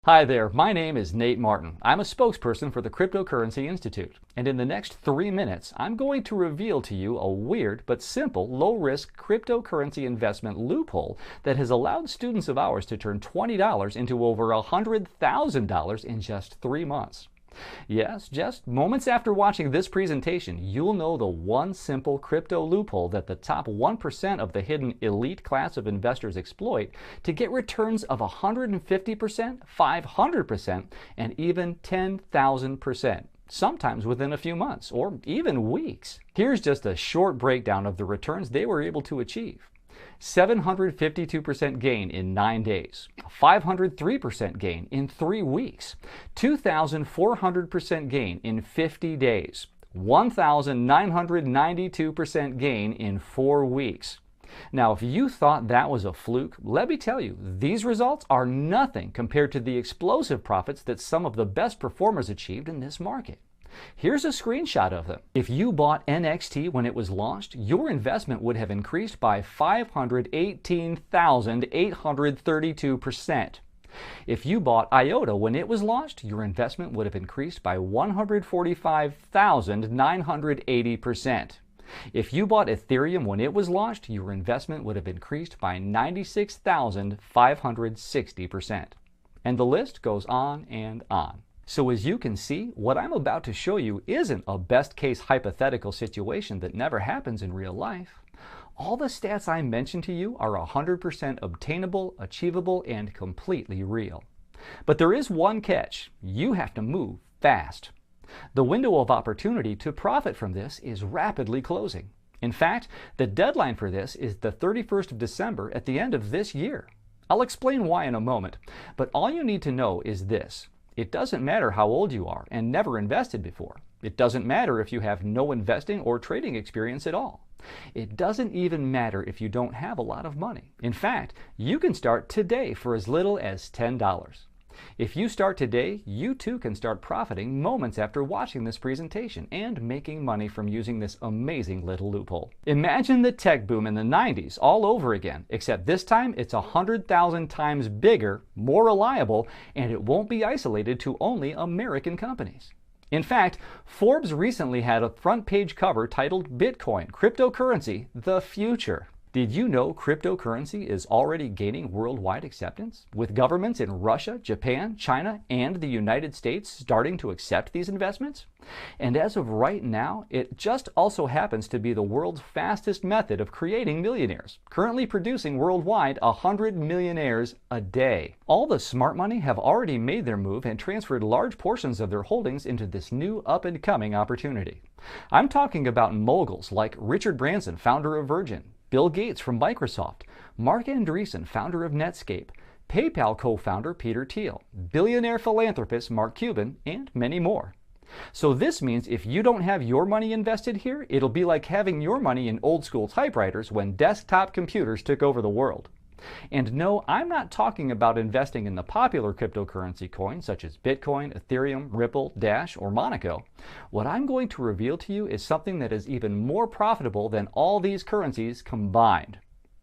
Hi there, my name is Nate Martin. I'm a spokesperson for the Cryptocurrency Institute, and in the next 3 minutes, I'm going to reveal to you a weird but simple, low-risk cryptocurrency investment loophole that has allowed students of ours to turn $20 into over $100,000 in just 3 months. Yes, just moments after watching this presentation, you'll know the one simple crypto loophole that the top 1% of the hidden elite class of investors exploit to get returns of 150%, 500%, and even 10,000%. Sometimes within a few months or even weeks. Here's just a short breakdown of the returns they were able to achieve. 752% gain in 9 days, 503% gain in 3 weeks, 2,400% gain in 50 days, 1,992% gain in 4 weeks. Now, if you thought that was a fluke, let me tell you, these results are nothing compared to the explosive profits that some of the best performers achieved in this market. Here's a screenshot of them. If you bought NXT when it was launched, your investment would have increased by 518,832%. If you bought IOTA when it was launched, your investment would have increased by 145,980%. If you bought Ethereum when it was launched, your investment would have increased by 96,560%. And the list goes on and on. So as you can see, what I'm about to show you isn't a best-case hypothetical situation that never happens in real life. All the stats I mentioned to you are 100% obtainable, achievable, and completely real. But there is one catch. You have to move fast. The window of opportunity to profit from this is rapidly closing. In fact, the deadline for this is the 31st of December at the end of this year. I'll explain why in a moment, but all you need to know is this. It doesn't matter how old you are and never invested before. It doesn't matter if you have no investing or trading experience at all. It doesn't even matter if you don't have a lot of money. In fact, you can start today for as little as $10. If you start today, you too can start profiting moments after watching this presentation and making money from using this amazing little loophole. Imagine the tech boom in the 90s all over again, except this time it's 100,000 times bigger, more reliable, and it won't be isolated to only American companies. In fact, Forbes recently had a front page cover titled Bitcoin, Cryptocurrency, the Future. Did you know cryptocurrency is already gaining worldwide acceptance, with governments in Russia, Japan, China, and the United States starting to accept these investments? And as of right now, it just also happens to be the world's fastest method of creating millionaires, currently producing worldwide 100 millionaires a day. All the smart money have already made their move and transferred large portions of their holdings into this new up-and-coming opportunity. I'm talking about moguls like Richard Branson, founder of Virgin, Bill Gates from Microsoft, Mark Andreessen, founder of Netscape, PayPal co-founder Peter Thiel, billionaire philanthropist Mark Cuban, and many more. So this means if you don't have your money invested here, it'll be like having your money in old school typewriters when desktop computers took over the world. And no, I'm not talking about investing in the popular cryptocurrency coins such as Bitcoin, Ethereum, Ripple, Dash, or Monaco. What I'm going to reveal to you is something that is even more profitable than all these currencies combined.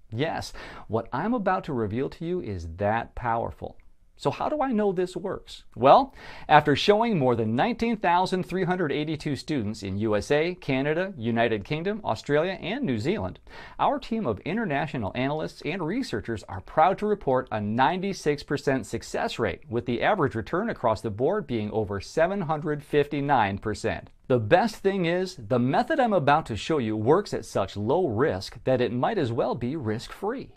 Yes, what I'm about to reveal to you is that powerful. So how do I know this works? Well, after showing more than 19,382 students in USA, Canada, United Kingdom, Australia, and New Zealand, our team of international analysts and researchers are proud to report a 96% success rate, with the average return across the board being over 759%. The best thing is, the method I'm about to show you works at such low risk that it might as well be risk-free.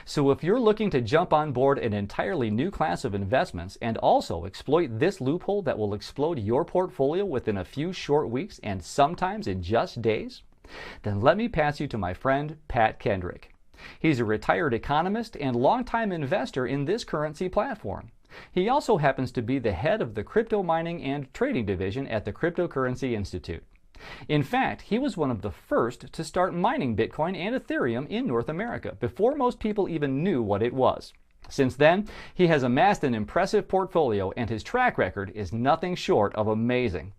So if you're looking to jump on board an entirely new class of investments and also exploit this loophole that will explode your portfolio within a few short weeks and sometimes in just days, then let me pass you to my friend Pat Kendrick. He's a retired economist and longtime investor in this currency platform. He also happens to be the head of the crypto mining and trading division at the Cryptocurrency Institute. In fact, he was one of the first to start mining Bitcoin and Ethereum in North America before most people even knew what it was. Since then, he has amassed an impressive portfolio and his track record is nothing short of amazing.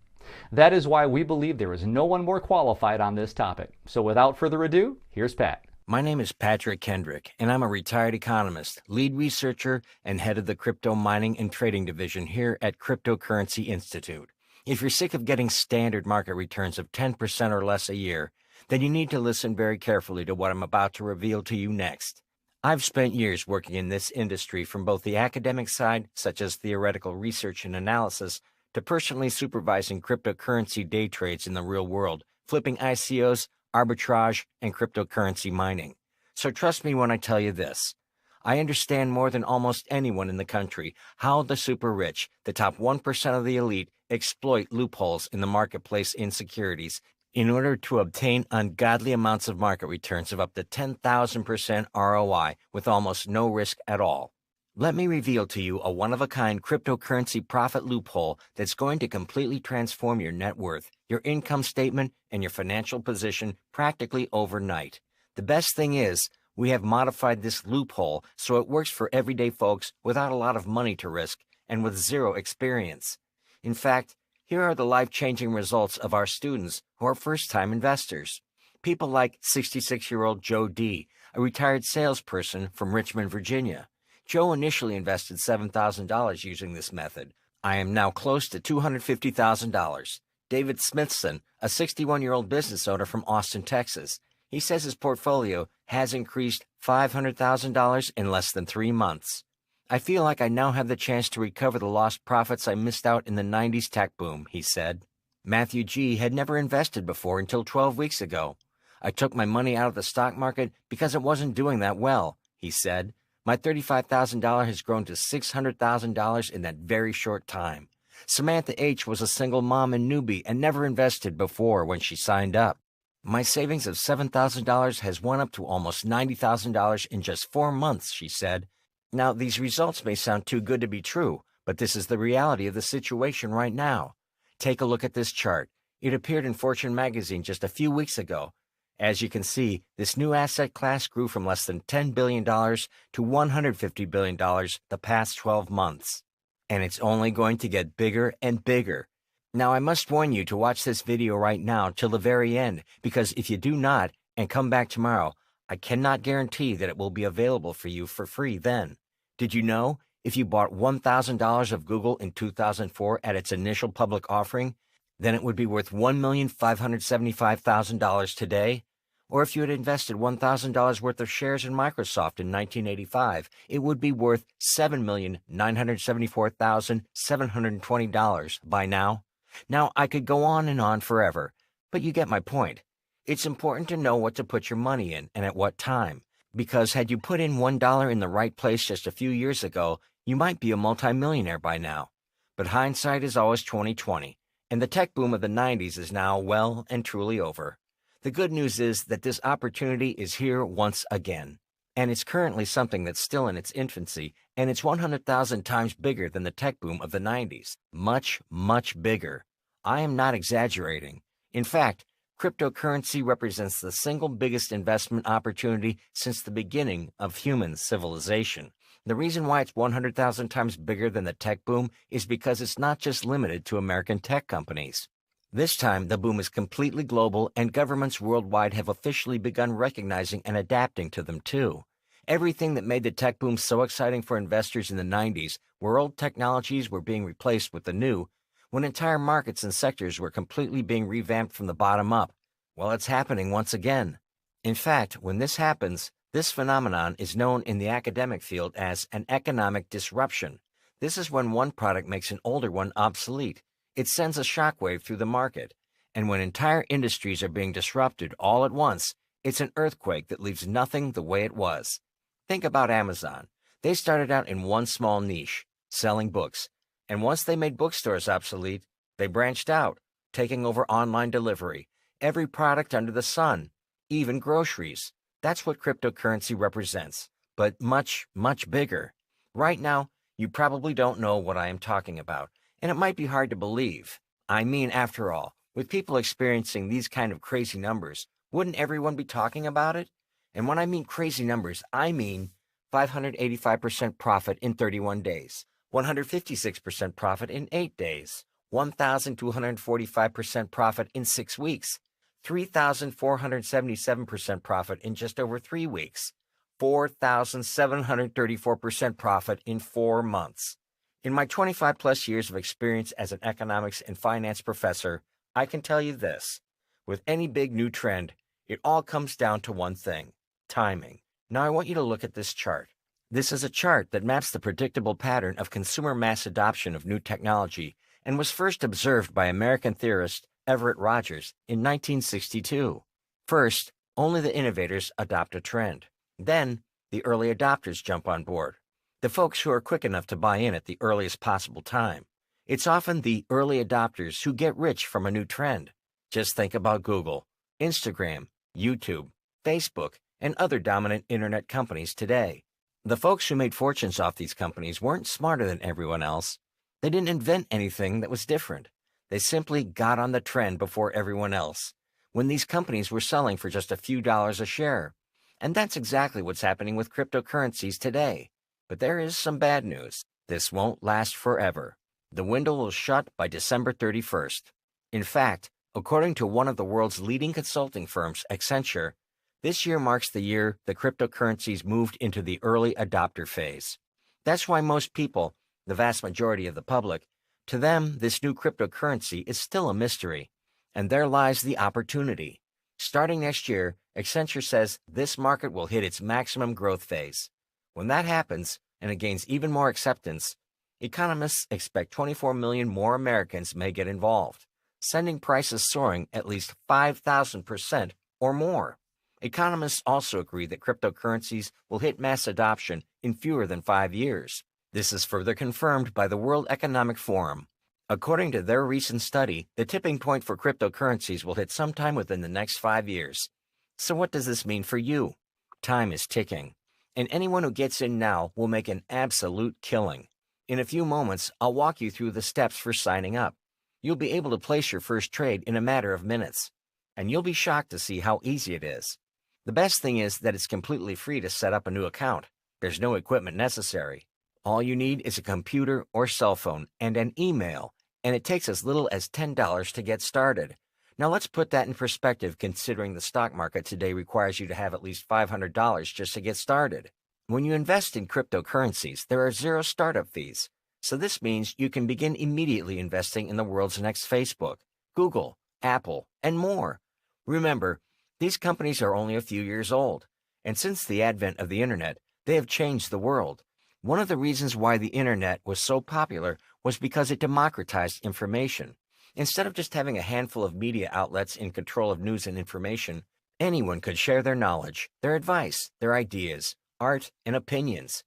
That is why we believe there is no one more qualified on this topic. So without further ado, here's Pat. My name is Patrick Kendrick, and I'm a retired economist, lead researcher, and head of the crypto mining and trading division here at Cryptocurrency Institute. If you're sick of getting standard market returns of 10% or less a year, then you need to listen very carefully to what I'm about to reveal to you next. I've spent years working in this industry from both the academic side, such as theoretical research and analysis, to personally supervising cryptocurrency day trades in the real world, flipping ICOs, arbitrage, and cryptocurrency mining. So trust me when I tell you this. I understand more than almost anyone in the country how the super rich, the top 1% of the elite, exploit loopholes in the marketplace in securities in order to obtain ungodly amounts of market returns of up to 10,000% ROI with almost no risk at all. Let me reveal to you a one-of-a-kind cryptocurrency profit loophole that's going to completely transform your net worth, your income statement, and your financial position practically overnight. The best thing is, we have modified this loophole so it works for everyday folks without a lot of money to risk and with zero experience. In fact, here are the life-changing results of our students who are first-time investors. People like 66-year-old Joe D., a retired salesperson from Richmond, Virginia. Joe initially invested $7,000 using this method. I am now close to $250,000. David Smithson, a 61-year-old business owner from Austin, Texas. He says his portfolio has increased $500,000 in less than 3 months. I feel like I now have the chance to recover the lost profits I missed out in the 90s tech boom, he said. Matthew G. had never invested before until 12 weeks ago. I took my money out of the stock market because it wasn't doing that well, he said. My $35,000 has grown to $600,000 in that very short time. Samantha H. was a single mom and newbie and never invested before when she signed up. My savings of $7,000 has went up to almost $90,000 in just 4 months, she said. Now, these results may sound too good to be true, but this is the reality of the situation right now. Take a look at this chart. It appeared in Fortune magazine just a few weeks ago. As you can see, this new asset class grew from less than $10 billion to $150 billion the past 12 months. And it's only going to get bigger and bigger. Now, I must warn you to watch this video right now till the very end, because if you do not, and come back tomorrow, I cannot guarantee that it will be available for you for free then. Did you know, if you bought $1,000 of Google in 2004 at its initial public offering, then it would be worth $1,575,000 today? Or if you had invested $1,000 worth of shares in Microsoft in 1985, it would be worth $7,974,720 by now. Now, I could go on and on forever, but you get my point. It's important to know what to put your money in and at what time, because had you put in $1 in the right place just a few years ago, you might be a multimillionaire by now. But hindsight is always 20/20, and the tech boom of the 90s is now well and truly over. The good news is that this opportunity is here once again, and it's currently something that's still in its infancy, and it's 100,000 times bigger than the tech boom of the 90s. Much, much bigger. I am not exaggerating. In fact, cryptocurrency represents the single biggest investment opportunity since the beginning of human civilization. The reason why it's 100,000 times bigger than the tech boom is because it's not just limited to American tech companies. This time, the boom is completely global, and governments worldwide have officially begun recognizing and adapting to them too. Everything that made the tech boom so exciting for investors in the 90s, where old technologies were being replaced with the new, when entire markets and sectors were completely being revamped from the bottom up, well, it's happening once again. In fact, when this happens, this phenomenon is known in the academic field as an economic disruption. This is when one product makes an older one obsolete. It sends a shockwave through the market. And when entire industries are being disrupted all at once, it's an earthquake that leaves nothing the way it was. Think about Amazon. They started out in one small niche, selling books. And once they made bookstores obsolete, they branched out, taking over online delivery, every product under the sun, even groceries. That's what cryptocurrency represents, but much, much bigger. Right now, you probably don't know what I am talking about, and it might be hard to believe. I mean, after all, with people experiencing these kind of crazy numbers, wouldn't everyone be talking about it? And when I mean crazy numbers, I mean 585% profit in 31 days. 156% profit in 8 days, 1,245% profit in 6 weeks, 3,477% profit in just over 3 weeks, 4,734% profit in 4 months. In my 25 plus years of experience as an economics and finance professor, I can tell you this. With any big new trend, it all comes down to one thing: timing. Now I want you to look at this chart. This is a chart that maps the predictable pattern of consumer mass adoption of new technology and was first observed by American theorist Everett Rogers in 1962. First, only the innovators adopt a trend. Then, the early adopters jump on board, the folks who are quick enough to buy in at the earliest possible time. It's often the early adopters who get rich from a new trend. Just think about Google, Instagram, YouTube, Facebook, and other dominant internet companies today. The folks who made fortunes off these companies weren't smarter than everyone else. They didn't invent anything that was different. They simply got on the trend before everyone else, when these companies were selling for just a few dollars a share. And that's exactly what's happening with cryptocurrencies today. But there is some bad news. This won't last forever. The window will shut by December 31st. In fact, according to one of the world's leading consulting firms, Accenture, this year marks the year the cryptocurrencies moved into the early adopter phase. That's why most people, the vast majority of the public, to them, this new cryptocurrency is still a mystery. And there lies the opportunity. Starting next year, Accenture says this market will hit its maximum growth phase. When that happens, and it gains even more acceptance, economists expect 24 million more Americans may get involved, sending prices soaring at least 5,000% or more. Economists also agree that cryptocurrencies will hit mass adoption in fewer than 5 years. This is further confirmed by the World Economic Forum. According to their recent study, the tipping point for cryptocurrencies will hit sometime within the next 5 years. So what does this mean for you? Time is ticking, and anyone who gets in now will make an absolute killing. In a few moments, I'll walk you through the steps for signing up. You'll be able to place your first trade in a matter of minutes, and you'll be shocked to see how easy it is. The best thing is that it's completely free to set up a new account. There's no equipment necessary. All you need is a computer or cell phone and an email, and it takes as little as $10 to get started. Now let's put that in perspective, considering the stock market today requires you to have at least $500 just to get started. When you invest in cryptocurrencies, there are 0 startup fees. So this means you can begin immediately investing in the world's next Facebook, Google, Apple, and more. Remember, these companies are only a few years old, and since the advent of the internet, they have changed the world. One of the reasons why the internet was so popular was because it democratized information. Instead of just having a handful of media outlets in control of news and information, anyone could share their knowledge, their advice, their ideas, art, and opinions.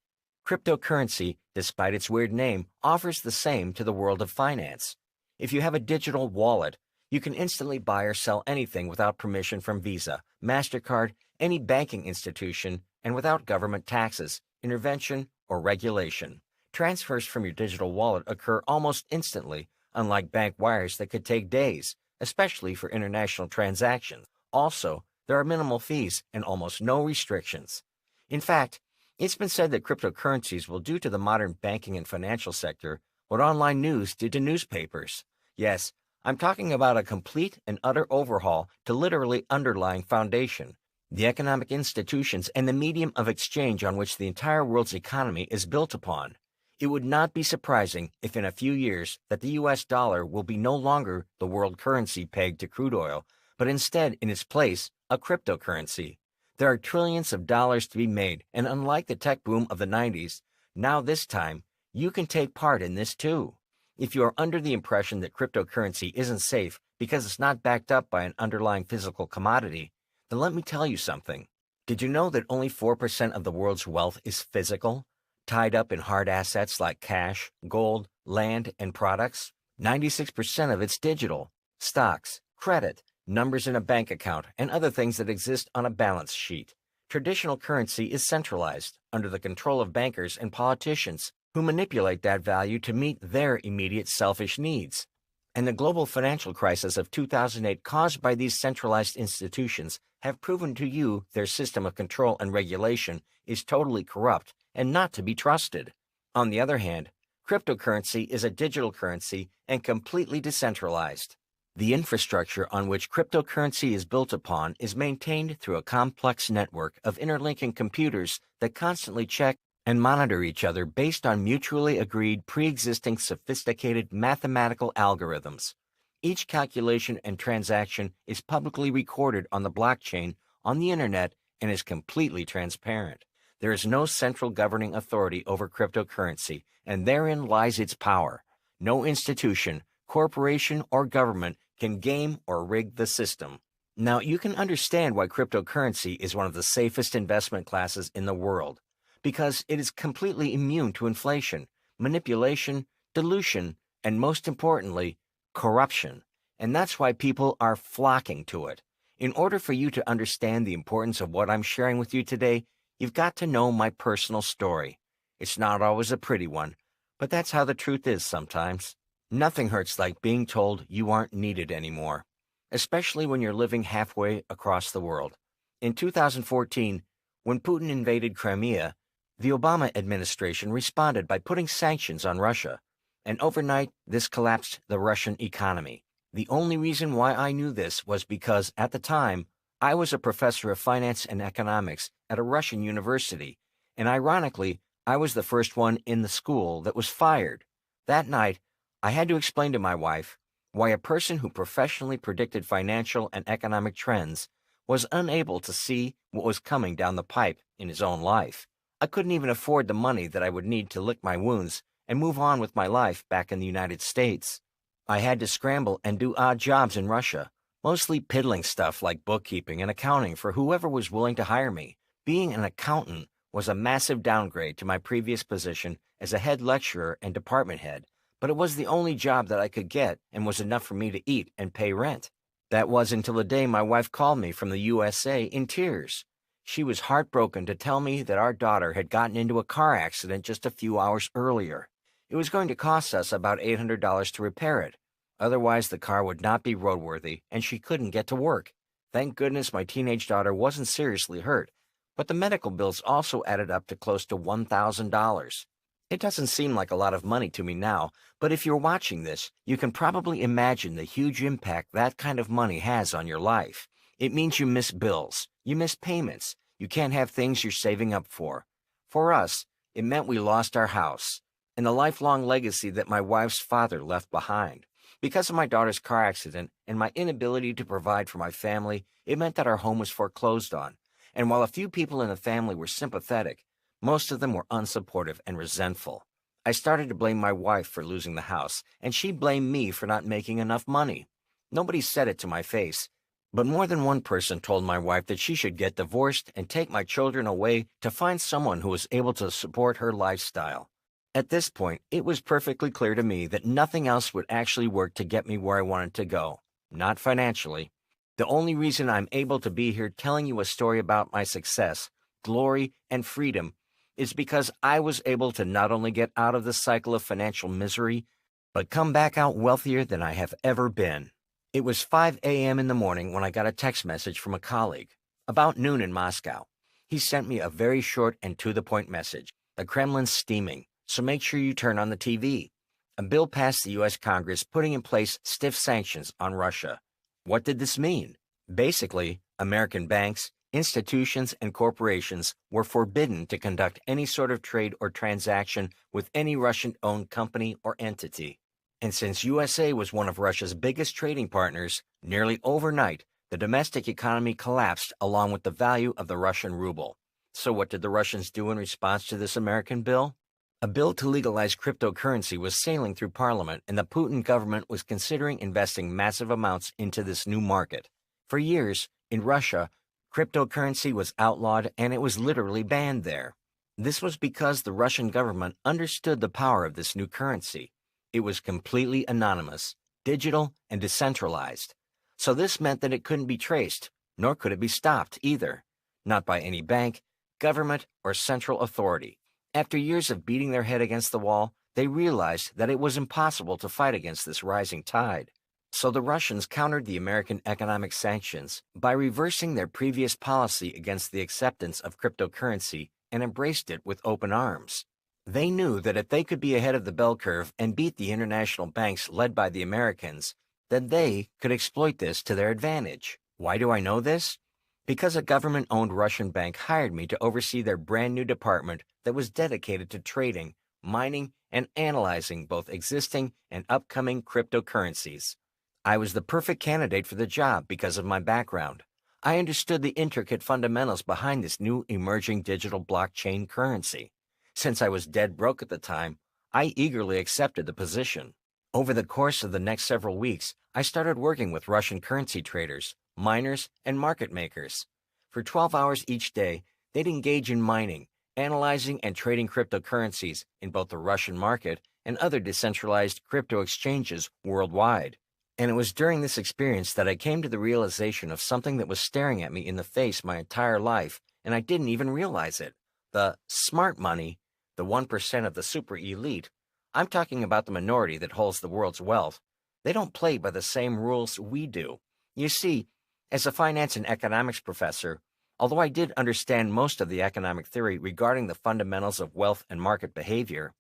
Cryptocurrency, despite its weird name, offers the same to the world of finance. If you have a digital wallet, you can instantly buy or sell anything without permission from Visa, MasterCard, any banking institution, and without government taxes, intervention, or regulation. Transfers from your digital wallet occur almost instantly, unlike bank wires that could take days, especially for international transactions. Also, there are minimal fees and almost no restrictions. In fact, it's been said that cryptocurrencies will do to the modern banking and financial sector what online news did to newspapers. Yes, I'm talking about a complete and utter overhaul to literally underlying foundation, the economic institutions and the medium of exchange on which the entire world's economy is built upon. It would not be surprising if in a few years that the US dollar will be no longer the world currency pegged to crude oil, but instead in its place, a cryptocurrency. There are trillions of dollars to be made, and unlike the tech boom of the 90s, now this time, you can take part in this too. If you are under the impression that cryptocurrency isn't safe because it's not backed up by an underlying physical commodity, then let me tell you something. Did you know that only 4% of the world's wealth is physical, tied up in hard assets like cash, gold, land, and products? 96% of it's digital, stocks, credit, numbers in a bank account, and other things that exist on a balance sheet. Traditional currency is centralized, under the control of bankers and politicians, who manipulate that value to meet their immediate selfish needs. And the global financial crisis of 2008 caused by these centralized institutions have proven to you their system of control and regulation is totally corrupt and not to be trusted. On the other hand, cryptocurrency is a digital currency and completely decentralized. The infrastructure on which cryptocurrency is built upon is maintained through a complex network of interlinking computers that constantly check and monitor each other based on mutually agreed pre-existing sophisticated mathematical algorithms. Each calculation and transaction is publicly recorded on the blockchain on the internet and is completely transparent. There is no central governing authority over cryptocurrency, and therein lies its power. No institution, corporation, or government can game or rig the system. Now, you can understand why cryptocurrency is one of the safest investment classes in the world, because it is completely immune to inflation, manipulation, dilution, and most importantly, corruption. And that's why people are flocking to it. In order for you to understand the importance of what I'm sharing with you today, you've got to know my personal story. It's not always a pretty one, but that's how the truth is sometimes. Nothing hurts like being told you aren't needed anymore, especially when you're living halfway across the world. In 2014, when Putin invaded Crimea, the Obama administration responded by putting sanctions on Russia, and overnight this collapsed the Russian economy. The only reason why I knew this was because, at the time, I was a professor of finance and economics at a Russian university, and ironically, I was the first one in the school that was fired. That night, I had to explain to my wife why a person who professionally predicted financial and economic trends was unable to see what was coming down the pipe in his own life. I couldn't even afford the money that I would need to lick my wounds and move on with my life back in the United States. I had to scramble and do odd jobs in Russia, mostly piddling stuff like bookkeeping and accounting for whoever was willing to hire me. Being an accountant was a massive downgrade to my previous position as a head lecturer and department head, but it was the only job that I could get and was enough for me to eat and pay rent. That was until the day my wife called me from the USA in tears. She was heartbroken to tell me that our daughter had gotten into a car accident just a few hours earlier. It was going to cost us about $800 to repair it. Otherwise, the car would not be roadworthy and she couldn't get to work. Thank goodness my teenage daughter wasn't seriously hurt, but the medical bills also added up to close to $1,000. It doesn't seem like a lot of money to me now, but if you're watching this, you can probably imagine the huge impact that kind of money has on your life. It means you miss bills, you miss payments, you can't have things you're saving up for. For us, it meant we lost our house and the lifelong legacy that my wife's father left behind. Because of my daughter's car accident and my inability to provide for my family, it meant that our home was foreclosed on. And while a few people in the family were sympathetic, most of them were unsupportive and resentful. I started to blame my wife for losing the house, and she blamed me for not making enough money. Nobody said it to my face, but more than one person told my wife that she should get divorced and take my children away to find someone who was able to support her lifestyle. At this point, it was perfectly clear to me that nothing else would actually work to get me where I wanted to go, not financially. The only reason I'm able to be here telling you a story about my success, glory, and freedom is because I was able to not only get out of the cycle of financial misery, but come back out wealthier than I have ever been. It was 5 a.m. in the morning when I got a text message from a colleague, about noon in Moscow. He sent me a very short and to-the-point message. The Kremlin's steaming, so make sure you turn on the TV. A bill passed the U.S. Congress putting in place stiff sanctions on Russia. What did this mean? Basically, American banks, institutions, and corporations were forbidden to conduct any sort of trade or transaction with any Russian-owned company or entity. And since USA was one of Russia's biggest trading partners, nearly overnight, the domestic economy collapsed along with the value of the Russian ruble. So what did the Russians do in response to this American bill? A bill to legalize cryptocurrency was sailing through Parliament, and the Putin government was considering investing massive amounts into this new market. For years, in Russia, cryptocurrency was outlawed and it was literally banned there. This was because the Russian government understood the power of this new currency. It was completely anonymous, digital, and decentralized. So this meant that it couldn't be traced, nor could it be stopped either. Not by any bank, government, or central authority. After years of beating their head against the wall, they realized that it was impossible to fight against this rising tide. So the Russians countered the American economic sanctions by reversing their previous policy against the acceptance of cryptocurrency and embraced it with open arms. They knew that if they could be ahead of the bell curve and beat the international banks led by the Americans, then they could exploit this to their advantage. Why do I know this? Because a government-owned Russian bank hired me to oversee their brand new department that was dedicated to trading, mining, and analyzing both existing and upcoming cryptocurrencies. I was the perfect candidate for the job because of my background. I understood the intricate fundamentals behind this new emerging digital blockchain currency. Since I was dead broke at the time, I eagerly accepted the position. Over the course of the next several weeks, I started working with Russian currency traders, miners, and market makers. For 12 hours each day, they'd engage in mining, analyzing and trading cryptocurrencies in both the Russian market and other decentralized crypto exchanges worldwide. And it was during this experience that I came to the realization of something that was staring at me in the face my entire life, and I didn't even realize it. The smart money, the 1% of the super elite, I'm talking about the minority that holds the world's wealth. They don't play by the same rules we do. You see, as a finance and economics professor, although I did understand most of the economic theory regarding the fundamentals of wealth and market behavior,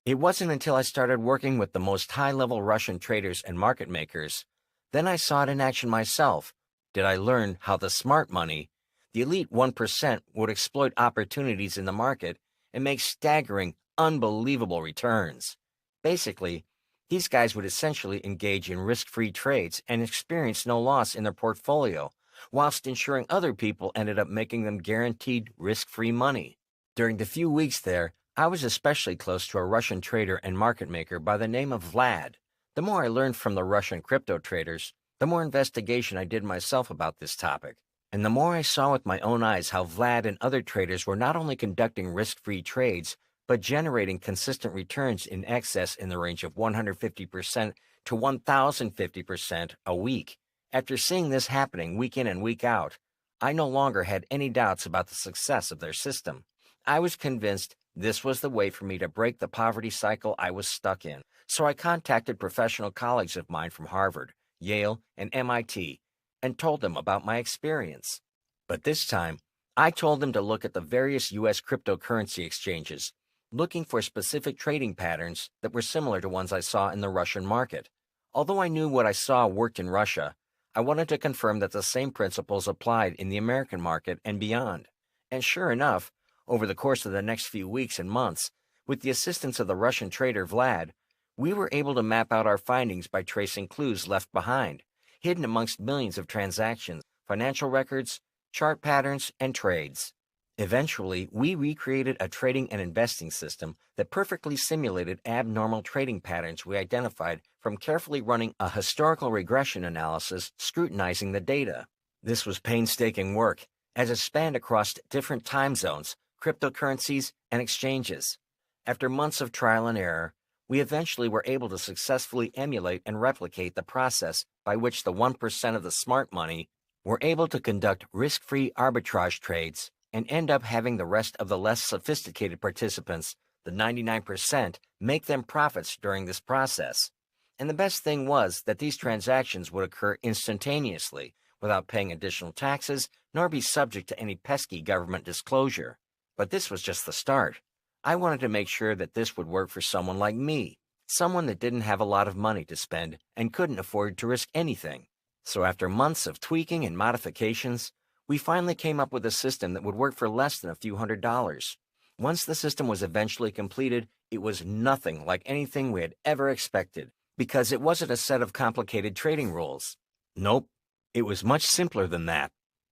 it wasn't until I started working with the most high-level Russian traders and market makers, then I saw it in action myself. Did I learn how the smart money, the elite 1%, would exploit opportunities in the market and make staggering, unbelievable returns. Basically, these guys would essentially engage in risk-free trades and experience no loss in their portfolio, whilst ensuring other people ended up making them guaranteed risk-free money. During the few weeks there, I was especially close to a Russian trader and market maker by the name of Vlad. The more I learned from the Russian crypto traders, the more investigation I did myself about this topic. And the more I saw with my own eyes how Vlad and other traders were not only conducting risk-free trades, but generating consistent returns in excess in the range of 150% to 1,050% a week. After seeing this happening week in and week out, I no longer had any doubts about the success of their system. I was convinced this was the way for me to break the poverty cycle I was stuck in. So I contacted professional colleagues of mine from Harvard, Yale, and MIT, and told them about my experience. But this time, I told them to look at the various U.S. cryptocurrency exchanges, looking for specific trading patterns that were similar to ones I saw in the Russian market. Although I knew what I saw worked in Russia, I wanted to confirm that the same principles applied in the American market and beyond. And sure enough, over the course of the next few weeks and months, with the assistance of the Russian trader Vlad, we were able to map out our findings by tracing clues left behind, hidden amongst millions of transactions, financial records, chart patterns, and trades. Eventually, we recreated a trading and investing system that perfectly simulated abnormal trading patterns we identified from carefully running a historical regression analysis scrutinizing the data. This was painstaking work, as it spanned across different time zones, cryptocurrencies, and exchanges. After months of trial and error, we eventually were able to successfully emulate and replicate the process by which the 1% of the smart money were able to conduct risk-free arbitrage trades and end up having the rest of the less sophisticated participants, the 99%, make them profits during this process. And the best thing was that these transactions would occur instantaneously, without paying additional taxes, nor be subject to any pesky government disclosure. But this was just the start. I wanted to make sure that this would work for someone like me, someone that didn't have a lot of money to spend and couldn't afford to risk anything. So after months of tweaking and modifications, we finally came up with a system that would work for less than a few $100s. Once the system was eventually completed, it was nothing like anything we had ever expected, because it wasn't a set of complicated trading rules. Nope, it was much simpler than that.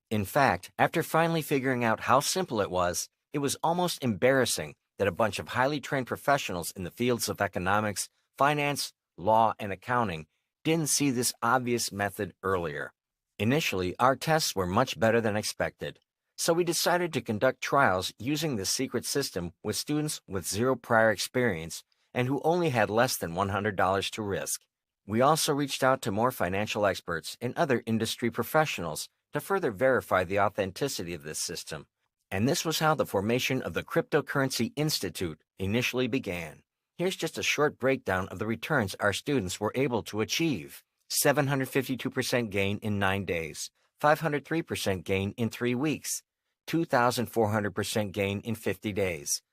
In fact, after finally figuring out how simple it was almost embarrassing that a bunch of highly trained professionals in the fields of economics, finance, law, and accounting didn't see this obvious method earlier. Initially, our tests were much better than expected, so we decided to conduct trials using this secret system with students with zero prior experience and who only had less than $100 to risk. We also reached out to more financial experts and other industry professionals to further verify the authenticity of this system. And this was how the formation of the Cryptocurrency Institute initially began. Here's just a short breakdown of the returns our students were able to achieve. 752% gain in 9 days, 503% gain in 3 weeks, 2,400% gain in 50 days,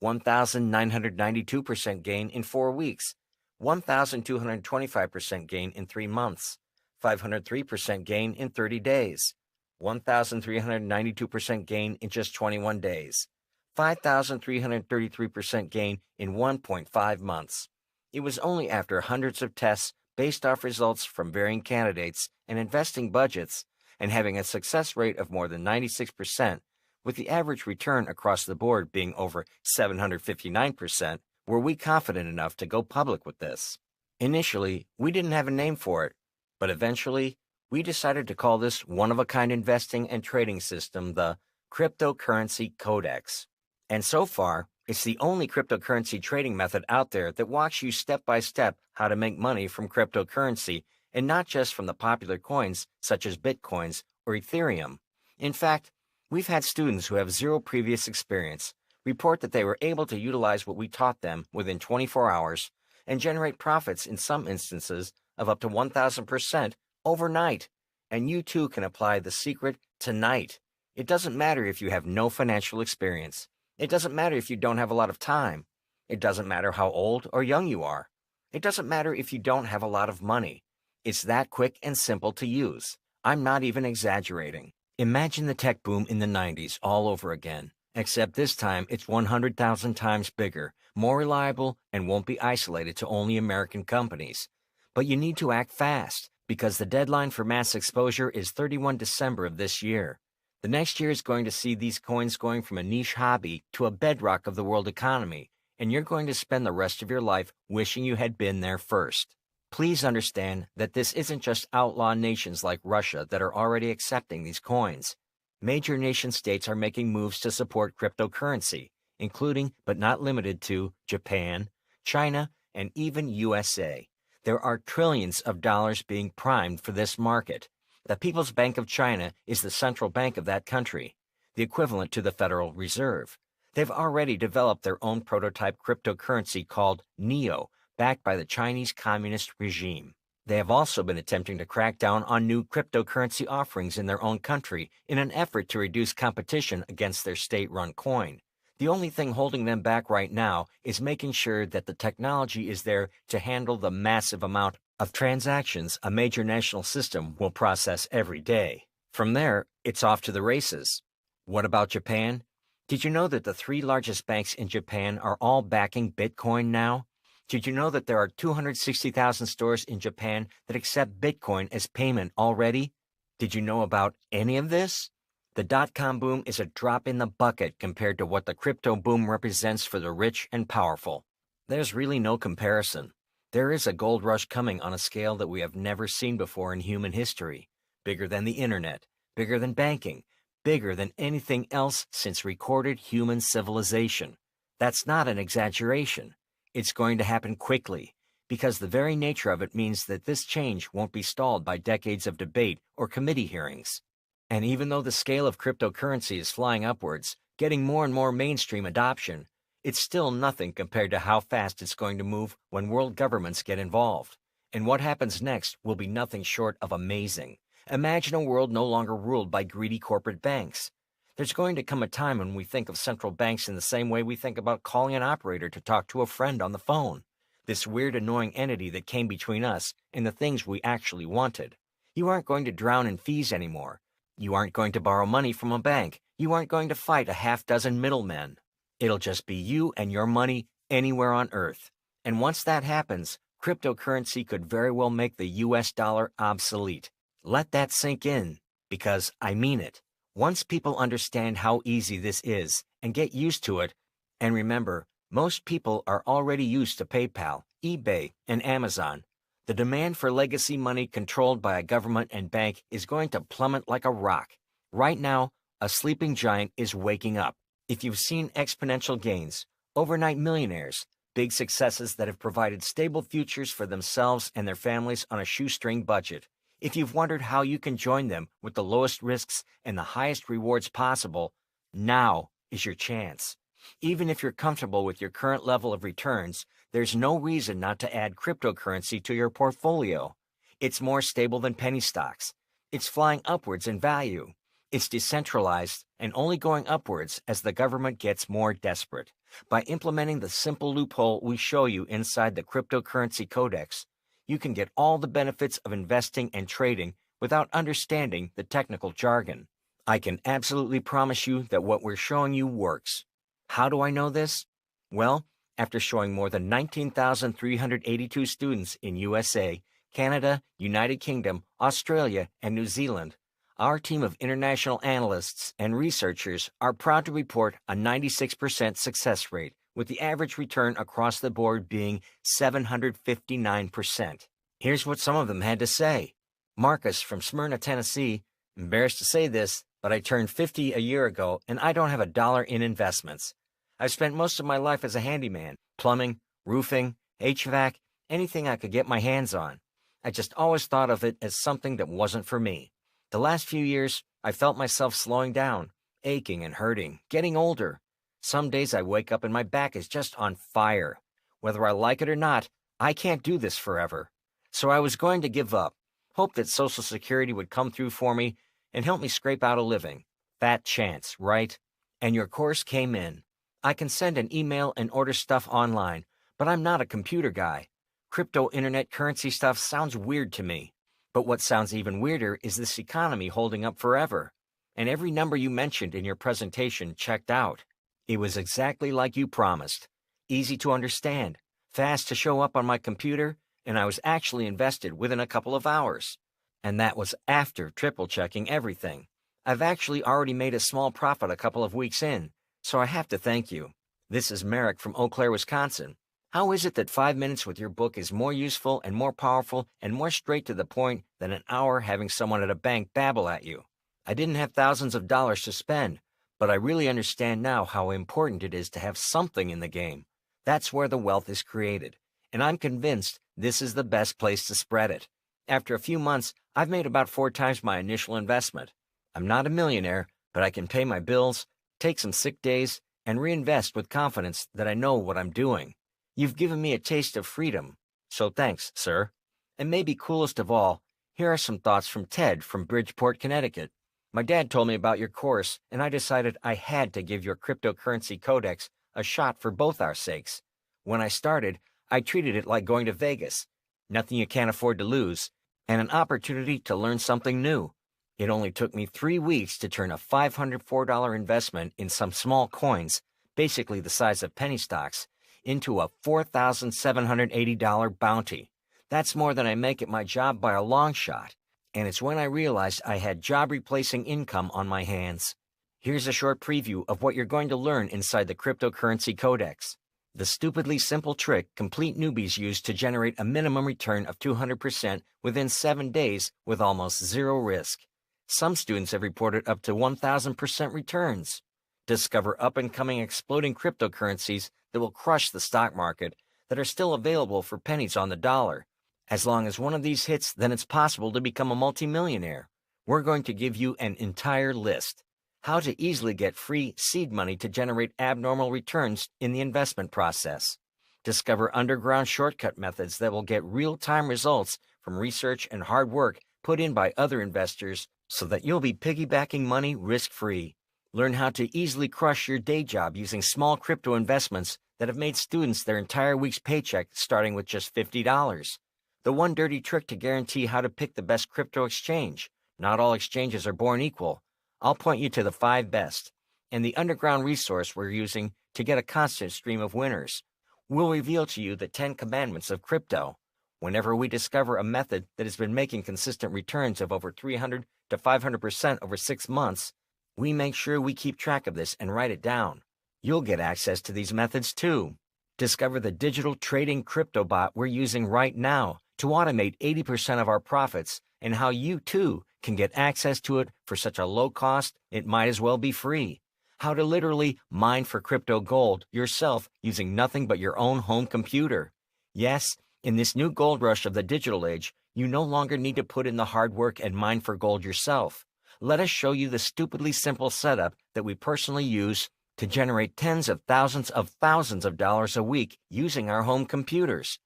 1,992% gain in 4 weeks, 1,225% gain in 3 months, 503% gain in 30 days, 1,392% gain in just 21 days, 5,333% gain in 1.5 months. It was only after hundreds of tests based off results from varying candidates and investing budgets and having a success rate of more than 96%, with the average return across the board being over 759%, were we confident enough to go public with this. Initially, we didn't have a name for it, but eventually, we decided to call this one-of-a-kind investing and trading system the Cryptocurrency Codex. And so far, it's the only cryptocurrency trading method out there that walks you step by step how to make money from cryptocurrency, and not just from the popular coins such as Bitcoins or Ethereum. In fact, we've had students who have zero previous experience report that they were able to utilize what we taught them within 24 hours and generate profits in some instances of up to 1,000% overnight. And you too can apply the secret tonight. It doesn't matter if you have no financial experience. It doesn't matter if you don't have a lot of time. It doesn't matter how old or young you are. It doesn't matter if you don't have a lot of money. It's that quick and simple to use. I'm not even exaggerating. Imagine the tech boom in the 90s all over again, except this time it's 100,000 times bigger, more reliable, and won't be isolated to only American companies. But you need to act fast, because the deadline for mass exposure is 31 December of this year. The next year is going to see these coins going from a niche hobby to a bedrock of the world economy, and you're going to spend the rest of your life wishing you had been there first. Please understand that this isn't just outlaw nations like Russia that are already accepting these coins. Major nation-states are making moves to support cryptocurrency, including but not limited to Japan, China, and even USA. There are trillions of dollars being primed for this market. The People's Bank of China is the central bank of that country, the equivalent to the Federal Reserve. They've already developed their own prototype cryptocurrency called NEO, backed by the Chinese Communist regime. They have also been attempting to crack down on new cryptocurrency offerings in their own country in an effort to reduce competition against their state-run coin. The only thing holding them back right now is making sure that the technology is there to handle the massive amount of transactions a major national system will process every day. From there, it's off to the races. What about Japan? Did you know that the 3 largest banks in Japan are all backing Bitcoin now? Did you know that there are 260,000 stores in Japan that accept Bitcoin as payment already? Did you know about any of this? The dot-com boom is a drop in the bucket compared to what the crypto boom represents for the rich and powerful. There's really no comparison. There is a gold rush coming on a scale that we have never seen before in human history. Bigger than the internet, bigger than banking, bigger than anything else since recorded human civilization. That's not an exaggeration. It's going to happen quickly, because the very nature of it means that this change won't be stalled by decades of debate or committee hearings. And even though the scale of cryptocurrency is flying upwards, getting more and more mainstream adoption, it's still nothing compared to how fast it's going to move when world governments get involved. And what happens next will be nothing short of amazing. Imagine a world no longer ruled by greedy corporate banks. There's going to come a time when we think of central banks in the same way we think about calling an operator to talk to a friend on the phone. This weird, annoying entity that came between us and the things we actually wanted. You aren't going to drown in fees anymore. You aren't going to borrow money from a bank. You aren't going to fight a half-dozen middlemen. It'll just be you and your money anywhere on Earth. And once that happens, cryptocurrency could very well make the US dollar obsolete. Let that sink in, because I mean it. Once people understand how easy this is and get used to it, and remember, most people are already used to PayPal, eBay, and Amazon, the demand for legacy money controlled by a government and bank is going to plummet like a rock. Right now, a sleeping giant is waking up. If you've seen exponential gains, overnight millionaires, big successes that have provided stable futures for themselves and their families on a shoestring budget, if you've wondered how you can join them with the lowest risks and the highest rewards possible, now is your chance. Even if you're comfortable with your current level of returns, there's no reason not to add cryptocurrency to your portfolio. It's more stable than penny stocks. It's flying upwards in value. It's decentralized and only going upwards as the government gets more desperate. By implementing the simple loophole we show you inside the Cryptocurrency Codex, you can get all the benefits of investing and trading without understanding the technical jargon. I can absolutely promise you that what we're showing you works. How do I know this? Well, after showing more than 19,382 students in USA, Canada, United Kingdom, Australia, and New Zealand, our team of international analysts and researchers are proud to report a 96% success rate, with the average return across the board being 759%. Here's what some of them had to say. Marcus from Smyrna, Tennessee: embarrassed to say this, but I turned 50 a year ago and I don't have a dollar in investments. I've spent most of my life as a handyman, plumbing, roofing, HVAC, anything I could get my hands on. I just always thought of it as something that wasn't for me. The last few years, I felt myself slowing down, aching and hurting, getting older. Some days I wake up and my back is just on fire. Whether I like it or not, I can't do this forever. So I was going to give up, hope that Social Security would come through for me and help me scrape out a living. Fat chance, right? And your course came in. I can send an email and order stuff online, but I'm not a computer guy. Crypto internet currency stuff sounds weird to me. But what sounds even weirder is this economy holding up forever. And every number you mentioned in your presentation checked out. It was exactly like you promised. Easy to understand, fast to show up on my computer, and I was actually invested within a couple of hours. And that was after triple checking everything. I've actually already made a small profit a couple of weeks in, so I have to thank you. This is Merrick from Eau Claire, Wisconsin. How is it that 5 minutes with your book is more useful and more powerful and more straight to the point than an hour having someone at a bank babble at you? I didn't have thousands of dollars to spend, but I really understand now how important it is to have something in the game. That's where the wealth is created, and I'm convinced this is the best place to spread it. After a few months, I've made about 4 times my initial investment. I'm not a millionaire, but I can pay my bills, take some sick days, and reinvest with confidence that I know what I'm doing. You've given me a taste of freedom, so thanks, sir. And maybe coolest of all, here are some thoughts from Ted from Bridgeport, Connecticut. My dad told me about your course, and I decided I had to give your cryptocurrency codex a shot for both our sakes. When I started, I treated it like going to Vegas. Nothing you can't afford to lose, and an opportunity to learn something new. It only took me 3 weeks to turn a $504 investment in some small coins, basically the size of penny stocks, into a $4,780 bounty. That's more than I make at my job by a long shot, and it's when I realized I had job-replacing income on my hands. Here's a short preview of what you're going to learn inside the Cryptocurrency Codex. The stupidly simple trick complete newbies use to generate a minimum return of 200% within 7 days with almost zero risk. Some students have reported up to 1,000% returns. Discover up-and-coming exploding cryptocurrencies that will crush the stock market that are still available for pennies on the dollar. As long as one of these hits, then it's possible to become a multimillionaire. We're going to give you an entire list. How to easily get free seed money to generate abnormal returns in the investment process. Discover underground shortcut methods that will get real-time results from research and hard work put in by other investors so that you'll be piggybacking money risk-free. Learn how to easily crush your day job using small crypto investments that have made students their entire week's paycheck starting with just $50. The one dirty trick to guarantee how to pick the best crypto exchange. Not all exchanges are born equal. I'll point you to the 5 best, and the underground resource we're using to get a constant stream of winners. We'll reveal to you the 10 commandments of crypto. Whenever we discover a method that has been making consistent returns of over 300 to 500% over 6 months, we make sure we keep track of this and write it down. You'll get access to these methods too. Discover the digital trading crypto bot we're using right now to automate 80% of our profits, and how you too can get access to it for such a low cost it might as well be free. How to literally mine for crypto gold yourself using nothing but your own home computer. Yes, in this new gold rush of the digital age, you no longer need to put in the hard work and mine for gold yourself. Let us show you the stupidly simple setup that we personally use to generate tens of thousands of dollars a week using our home computers.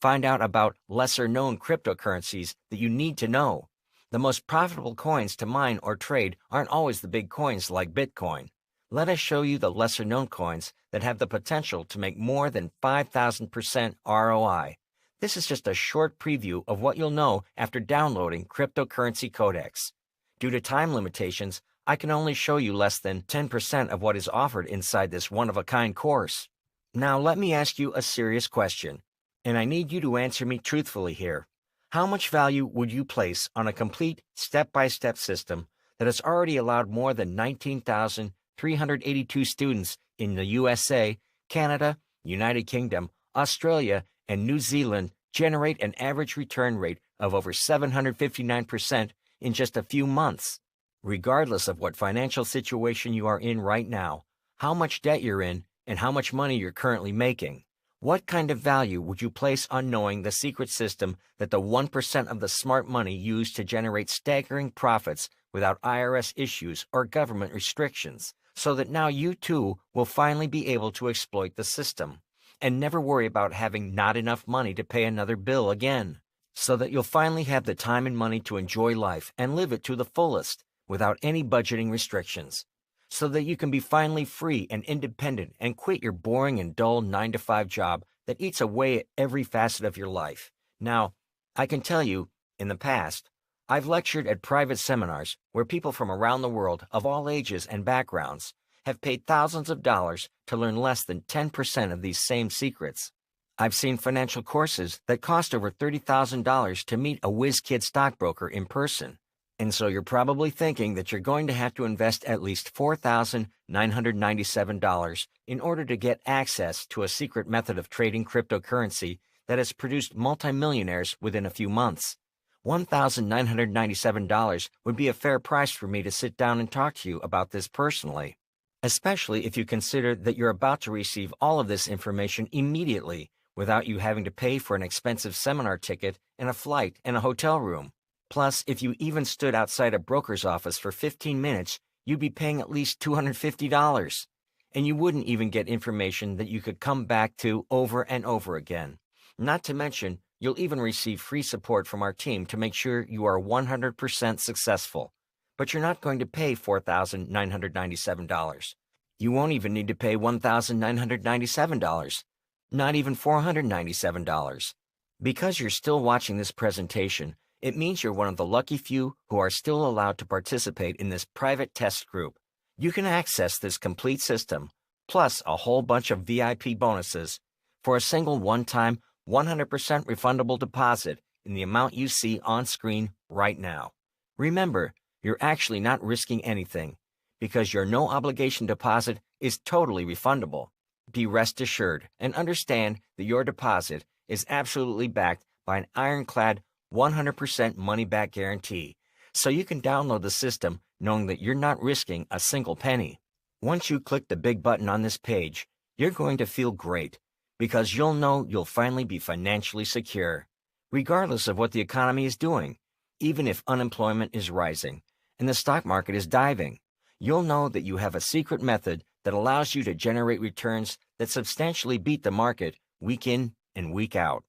Find out about lesser-known cryptocurrencies that you need to know. The most profitable coins to mine or trade aren't always the big coins like Bitcoin. Let us show you the lesser-known coins that have the potential to make more than 5,000% ROI. This is just a short preview of what you'll know after downloading Cryptocurrency Codex. Due to time limitations, I can only show you less than 10% of what is offered inside this one-of-a-kind course. Now let me ask you a serious question, and I need you to answer me truthfully here. How much value would you place on a complete step-by-step system that has already allowed more than 19,382 students in the USA, Canada, United Kingdom, Australia, and New Zealand generate an average return rate of over 759% in just a few months? Regardless of what financial situation you are in right now, how much debt you're in, and how much money you're currently making, what kind of value would you place on knowing the secret system that the 1% of the smart money used to generate staggering profits without IRS issues or government restrictions, so that now you too will finally be able to exploit the system and never worry about having not enough money to pay another bill again, so that you'll finally have the time and money to enjoy life and live it to the fullest without any budgeting restrictions, so that you can be finally free and independent and quit your boring and dull 9-to-5 job that eats away at every facet of your life. Now, I can tell you, in the past, I've lectured at private seminars where people from around the world of all ages and backgrounds have paid thousands of dollars to learn less than 10% of these same secrets. I've seen financial courses that cost over $30,000 to meet a whiz-kid stockbroker in person. And so you're probably thinking that you're going to have to invest at least $4,997 in order to get access to a secret method of trading cryptocurrency that has produced multimillionaires within a few months. $1,997 would be a fair price for me to sit down and talk to you about this personally, especially if you consider that you're about to receive all of this information immediately without you having to pay for an expensive seminar ticket and a flight and a hotel room. Plus, if you even stood outside a broker's office for 15 minutes, you'd be paying at least $250. And you wouldn't even get information that you could come back to over and over again. Not to mention, you'll even receive free support from our team to make sure you are 100% successful. But you're not going to pay $4,997. You won't even need to pay $1,997. Not even $497. Because you're still watching this presentation, it means you're one of the lucky few who are still allowed to participate in this private test group. You can access this complete system, plus a whole bunch of VIP bonuses, for a single one-time, 100% refundable deposit in the amount you see on screen right now. Remember, you're actually not risking anything, because your no-obligation deposit is totally refundable. Be rest assured and understand that your deposit is absolutely backed by an ironclad 100% money-back guarantee, so you can download the system knowing that you're not risking a single penny. Once you click the big button on this page, you're going to feel great, because you'll know you'll finally be financially secure, regardless of what the economy is doing. Even if unemployment is rising and the stock market is diving, you'll know that you have a secret method that allows you to generate returns that substantially beat the market week in and week out.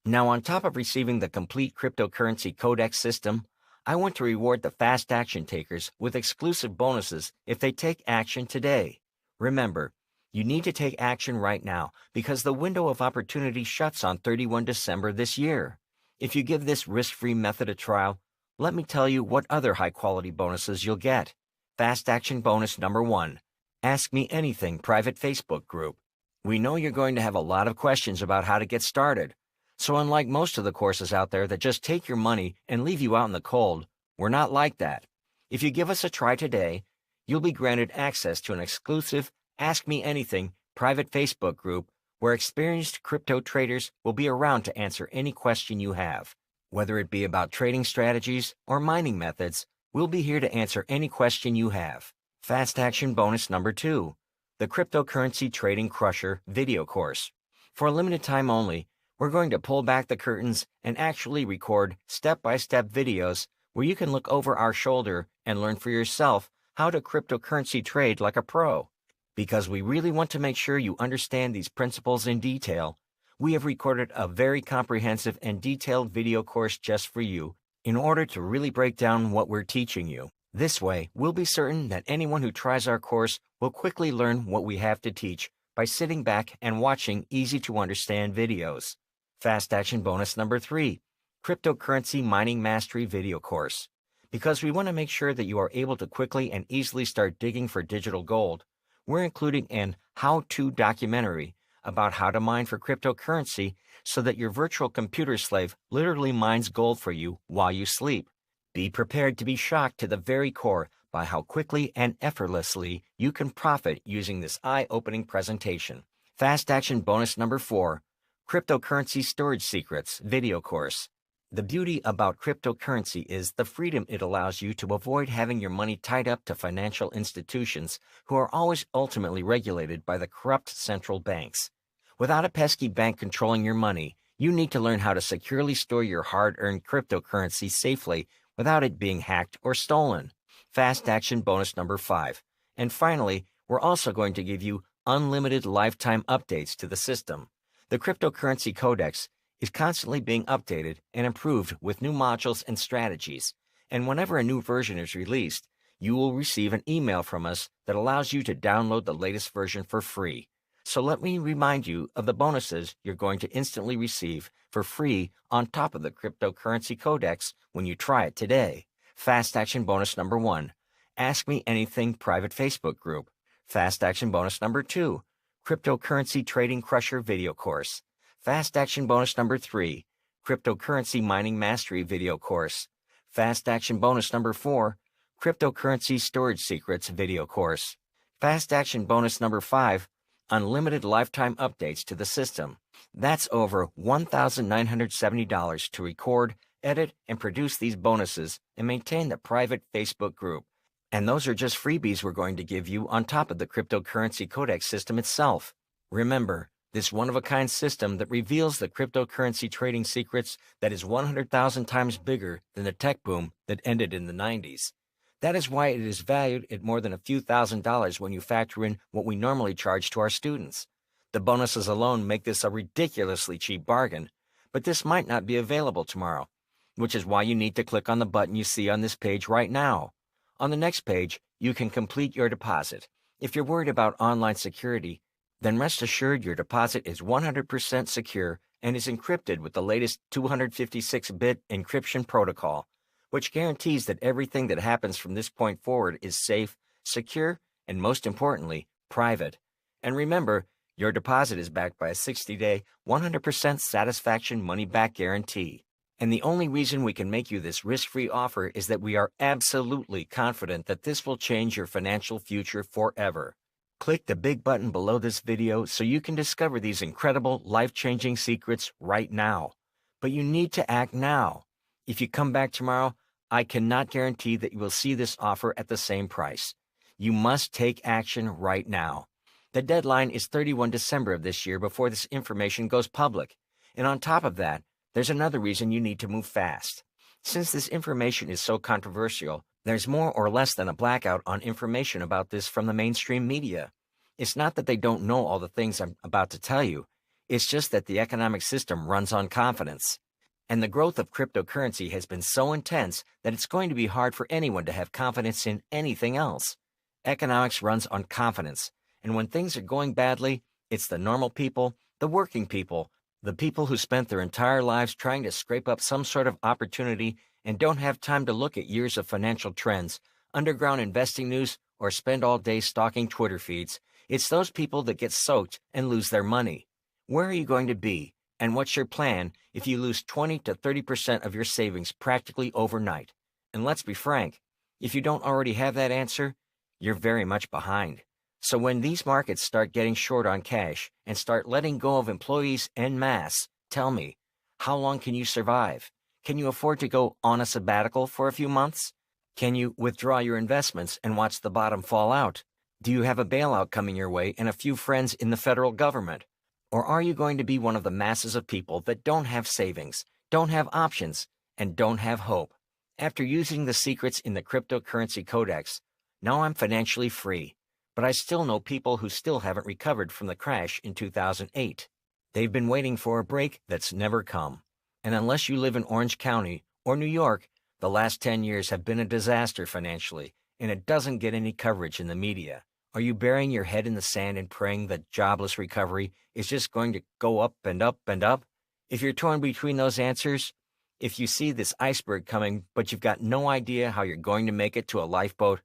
Now, on top of receiving the complete cryptocurrency codex system, I want to reward the fast action takers with exclusive bonuses if they take action today. Remember, you need to take action right now because the window of opportunity shuts on 31 December this year. If you give this risk-free method a trial, let me tell you what other high-quality bonuses you'll get. Fast action bonus number 1, Ask Me Anything private Facebook group. We know you're going to have a lot of questions about how to get started. So unlike most of the courses out there that just take your money and leave you out in the cold, we're not like that. If you give us a try today, you'll be granted access to an exclusive Ask Me Anything private Facebook group where experienced crypto traders will be around to answer any question you have. Whether it be about trading strategies or mining methods, we'll be here to answer any question you have. Fast action bonus number 2, the Cryptocurrency Trading Crusher video course. For a limited time only, we're going to pull back the curtains and actually record step-by-step videos where you can look over our shoulder and learn for yourself how to cryptocurrency trade like a pro. Because we really want to make sure you understand these principles in detail, we have recorded a very comprehensive and detailed video course just for you in order to really break down what we're teaching you. This way, we'll be certain that anyone who tries our course will quickly learn what we have to teach by sitting back and watching easy-to-understand videos. Fast action bonus number 3, Cryptocurrency Mining Mastery video course. Because we want to make sure that you are able to quickly and easily start digging for digital gold, we're including an how-to documentary about how to mine for cryptocurrency so that your virtual computer slave literally mines gold for you while you sleep. Be prepared to be shocked to the very core by how quickly and effortlessly you can profit using this eye-opening presentation. Fast action bonus number 4, Cryptocurrency Storage Secrets video course. The beauty about cryptocurrency is the freedom it allows you to avoid having your money tied up to financial institutions who are always ultimately regulated by the corrupt central banks. Without a pesky bank controlling your money, you need to learn how to securely store your hard-earned cryptocurrency safely without it being hacked or stolen. Fast action bonus number 5. And finally, we're also going to give you unlimited lifetime updates to the system. The Cryptocurrency Codex is constantly being updated and improved with new modules and strategies, and whenever a new version is released, you will receive an email from us that allows you to download the latest version for free. So let me remind you of the bonuses you're going to instantly receive for free on top of the Cryptocurrency Codex when you try it today. Fast action bonus number 1, Ask Me Anything private Facebook group. Fast action bonus number 2, Cryptocurrency Trading Crusher video course. Fast action bonus number 3, Cryptocurrency Mining Mastery video course. Fast action bonus number 4, Cryptocurrency Storage Secrets video course. Fast action bonus number 5, unlimited lifetime updates to the system. That's over $1,970 to record, edit, and produce these bonuses and maintain the private Facebook group. And those are just freebies we're going to give you on top of the Cryptocurrency Codex system itself. Remember, this one-of-a-kind system that reveals the cryptocurrency trading secrets that is 100,000 times bigger than the tech boom that ended in the 90s. That is why it is valued at more than a few $1,000s when you factor in what we normally charge to our students. The bonuses alone make this a ridiculously cheap bargain, but this might not be available tomorrow, which is why you need to click on the button you see on this page right now. On the next page, you can complete your deposit. If you're worried about online security, then rest assured your deposit is 100% secure and is encrypted with the latest 256-bit encryption protocol, which guarantees that everything that happens from this point forward is safe, secure, and most importantly, private. And remember, your deposit is backed by a 60-day, 100% satisfaction money-back guarantee. And the only reason we can make you this risk-free offer is that we are absolutely confident that this will change your financial future forever. Click the big button below this video so you can discover these incredible, life-changing secrets right now. But you need to act now. If you come back tomorrow, I cannot guarantee that you will see this offer at the same price. You must take action right now. The deadline is 31 December of this year before this information goes public. And on top of that, there's another reason you need to move fast. Since this information is so controversial, there's more or less than a blackout on information about this from the mainstream media. It's not that they don't know all the things I'm about to tell you. It's just that the economic system runs on confidence. And the growth of cryptocurrency has been so intense that it's going to be hard for anyone to have confidence in anything else. Economics runs on confidence. And when things are going badly, it's the normal people, the working people, the people who spent their entire lives trying to scrape up some sort of opportunity and don't have time to look at years of financial trends, underground investing news, or spend all day stalking Twitter feeds. It's those people that get soaked and lose their money. Where are you going to be, and what's your plan if you lose 20 to 30% of your savings practically overnight? And let's be frank, if you don't already have that answer, you're very much behind. So when these markets start getting short on cash and start letting go of employees en masse, tell me, how long can you survive? Can you afford to go on a sabbatical for a few months? Can you withdraw your investments and watch the bottom fall out? Do you have a bailout coming your way and a few friends in the federal government? Or are you going to be one of the masses of people that don't have savings, don't have options, and don't have hope? After using the secrets in the Cryptocurrency Codex, now I'm financially free. But I still know people who still haven't recovered from the crash in 2008. They've been waiting for a break that's never come. And unless you live in Orange County or New York, the last 10 years have been a disaster financially, and it doesn't get any coverage in the media. Are you burying your head in the sand and praying that jobless recovery is just going to go up and up and up? If you're torn between those answers, if you see this iceberg coming, but you've got no idea how you're going to make it to a lifeboat,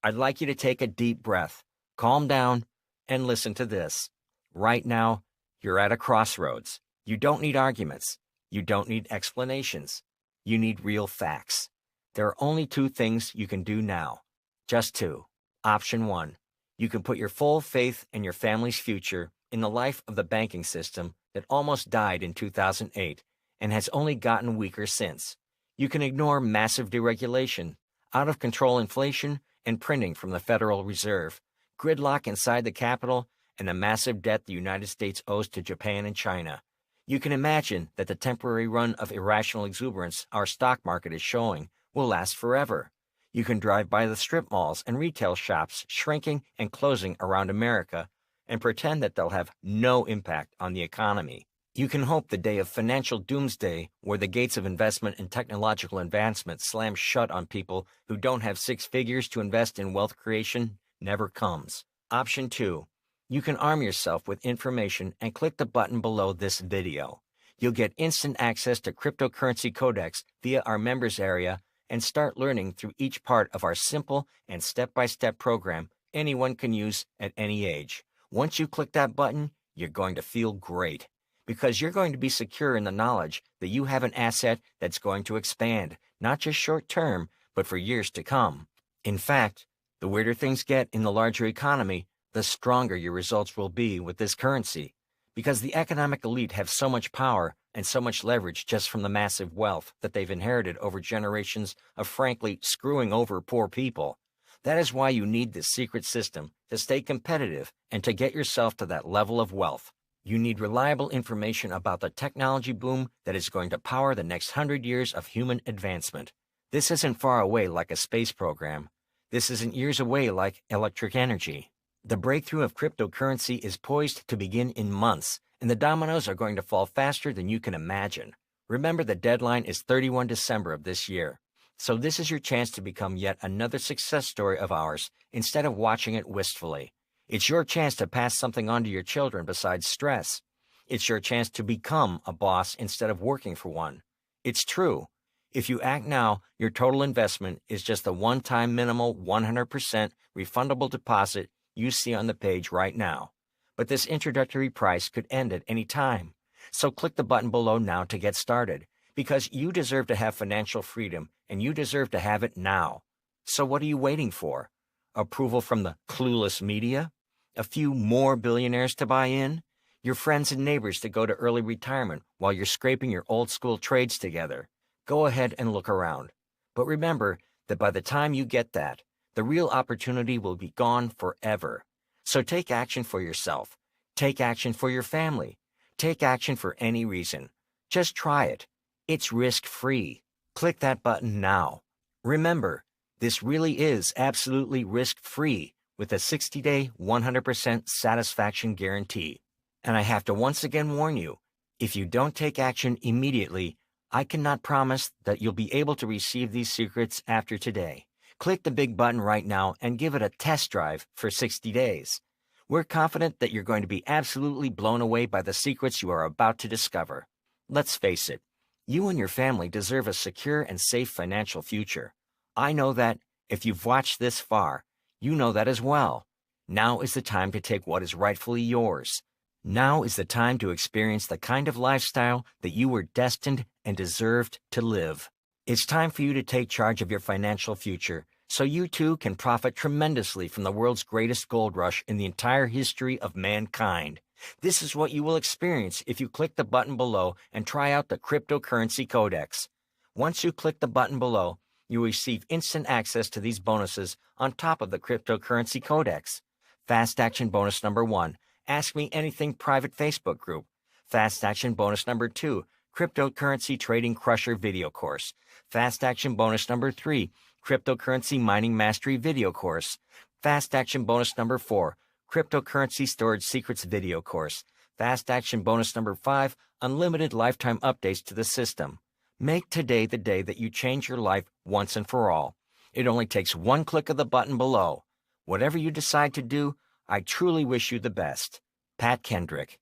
I'd like you to take a deep breath, calm down, and listen to this. Right now, you're at a crossroads. You don't need arguments. You don't need explanations. You need real facts. There are only two things you can do now. Just two. Option one, you can put your full faith in your family's future in the life of the banking system that almost died in 2008 and has only gotten weaker since. You can ignore massive deregulation, out-of-control inflation, and printing from the Federal Reserve, gridlock inside the Capitol, and the massive debt the United States owes to Japan and China. You can imagine that the temporary run of irrational exuberance our stock market is showing will last forever. You can drive by the strip malls and retail shops shrinking and closing around America and pretend that they'll have no impact on the economy. You can hope the day of financial doomsday, where the gates of investment and technological advancement slam shut on people who don't have six figures to invest in wealth creation, never comes. Option two, you can arm yourself with information and click the button below this video. You'll get instant access to Cryptocurrency Codex via our members area and start learning through each part of our simple and step-by-step program anyone can use at any age. Once you click that button, you're going to feel great, because you're going to be secure in the knowledge that you have an asset that's going to expand, not just short-term, but for years to come. In fact, the weirder things get in the larger economy, the stronger your results will be with this currency, because the economic elite have so much power and so much leverage just from the massive wealth that they've inherited over generations of frankly screwing over poor people. That is why you need this secret system to stay competitive and to get yourself to that level of wealth. You need reliable information about the technology boom that is going to power the next 100 years of human advancement. This isn't far away like a space program. This isn't years away like electric energy. The breakthrough of cryptocurrency is poised to begin in months, and the dominoes are going to fall faster than you can imagine. Remember, the deadline is 31 December of this year. So this is your chance to become yet another success story of ours instead of watching it wistfully. It's your chance to pass something on to your children besides stress. It's your chance to become a boss instead of working for one. It's true. If you act now, your total investment is just the one-time minimal 100% refundable deposit you see on the page right now. But this introductory price could end at any time. So click the button below now to get started, because you deserve to have financial freedom and you deserve to have it now. So what are you waiting for? Approval from the clueless media? A few more billionaires to buy in? Your friends and neighbors to go to early retirement while you're scraping your old school trades together? Go ahead and look around. But remember that by the time you get that, the real opportunity will be gone forever. So take action for yourself. Take action for your family. Take action for any reason. Just try it. It's risk-free. Click that button now. Remember, this really is absolutely risk-free with a 60-day, 100% satisfaction guarantee. And I have to once again warn you, if you don't take action immediately, I cannot promise that you'll be able to receive these secrets after today. Click the big button right now and give it a test drive for 60 days. We're confident that you're going to be absolutely blown away by the secrets you are about to discover. Let's face it, you and your family deserve a secure and safe financial future. I know that. If you've watched this far, you know that as well. Now is the time to take what is rightfully yours. Now is the time to experience the kind of lifestyle that you were destined and deserved to live. It's time for you to take charge of your financial future so you too can profit tremendously from the world's greatest gold rush in the entire history of mankind. This is what you will experience if you click the button below and try out the Cryptocurrency Codex. Once you click the button below, you will receive instant access to these bonuses on top of the Cryptocurrency Codex. Fast Action Bonus number 1, Ask Me Anything private Facebook group. Fast Action Bonus number 2, Cryptocurrency Trading Crusher video course. Fast Action Bonus number 3, Cryptocurrency Mining Mastery video course. Fast Action Bonus number 4, Cryptocurrency Storage Secrets video course. Fast Action Bonus number 5, Unlimited Lifetime Updates to the System. Make today the day that you change your life once and for all. It only takes one click of the button below. Whatever you decide to do, I truly wish you the best. Pat Kendrick.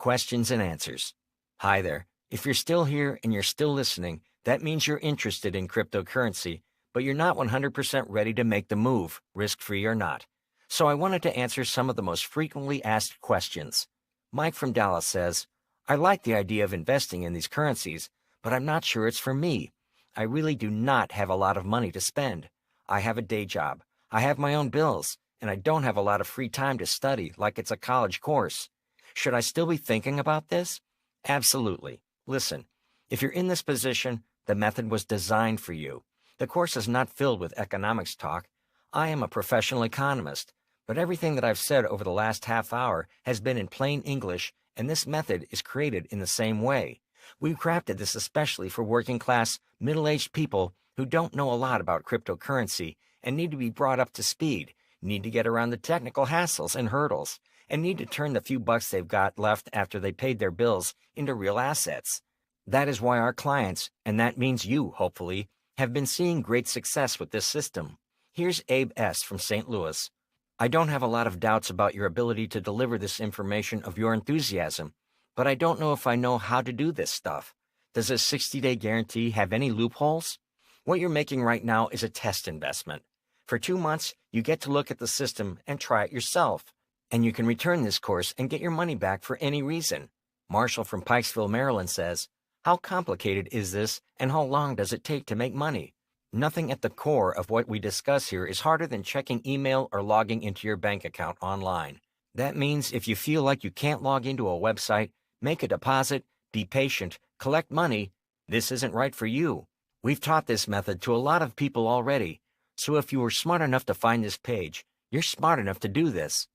questions and answers. Hi there. If you're still here and you're still listening, that means you're interested in cryptocurrency, but you're not 100% ready to make the move, risk-free or not. So I wanted to answer some of the most frequently asked questions. Mike from Dallas says, I like the idea of investing in these currencies, but I'm not sure it's for me. I really do not have a lot of money to spend. I have a day job. I have my own bills, and I don't have a lot of free time to study like it's a college course. Should I still be thinking about this? Absolutely. Listen, if you're in this position, the method was designed for you. The course is not filled with economics talk. I am a professional economist, but everything that I've said over the last half hour has been in plain English, and this method is created in the same way. We've crafted this especially for working-class, middle-aged people who don't know a lot about cryptocurrency and need to be brought up to speed, need to get around the technical hassles and hurdles, and need to turn the few bucks they've got left after they paid their bills into real assets. That is why our clients, and that means you, hopefully, have been seeing great success with this system. Here's Abe S. from St. Louis. I don't have a lot of doubts about your ability to deliver this information of your enthusiasm, but I don't know if I know how to do this stuff. Does a 60-day guarantee have any loopholes? What you're making right now is a test investment. For 2 months, you get to look at the system and try it yourself, and you can return this course and get your money back for any reason. Marshall from Pikesville, Maryland says, how complicated is this, and how long does it take to make money? Nothing at the core of what we discuss here is harder than checking email or logging into your bank account online. That means if you feel like you can't log into a website, make a deposit, be patient, collect money, this isn't right for you. We've taught this method to a lot of people already, so if you were smart enough to find this page, you're smart enough to do this.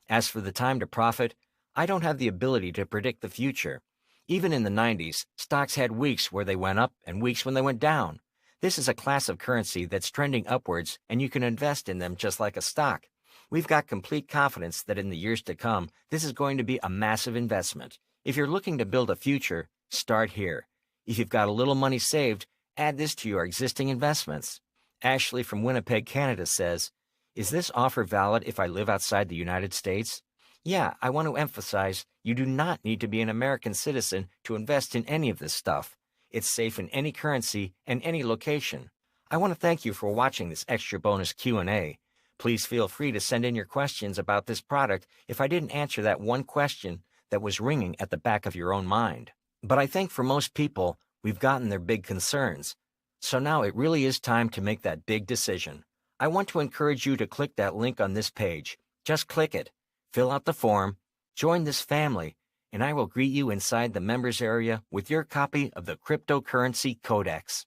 As for the time to profit, I don't have the ability to predict the future. Even in the 90s, stocks had weeks where they went up and weeks when they went down. This is a class of currency that's trending upwards, and you can invest in them just like a stock. We've got complete confidence that in the years to come, this is going to be a massive investment. If you're looking to build a future, start here. If you've got a little money saved, add this to your existing investments. Ashley from Winnipeg, Canada says, is this offer valid if I live outside the United States? Yeah, I want to emphasize, you do not need to be an American citizen to invest in any of this stuff. It's safe in any currency and any location. I want to thank you for watching this extra bonus Q&A. Please feel free to send in your questions about this product if I didn't answer that one question that was ringing at the back of your own mind. But I think for most people, we've gotten their big concerns. So now it really is time to make that big decision. I want to encourage you to click that link on this page. Just click it, fill out the form, join this family, and I will greet you inside the members area with your copy of the Cryptocurrency Codex.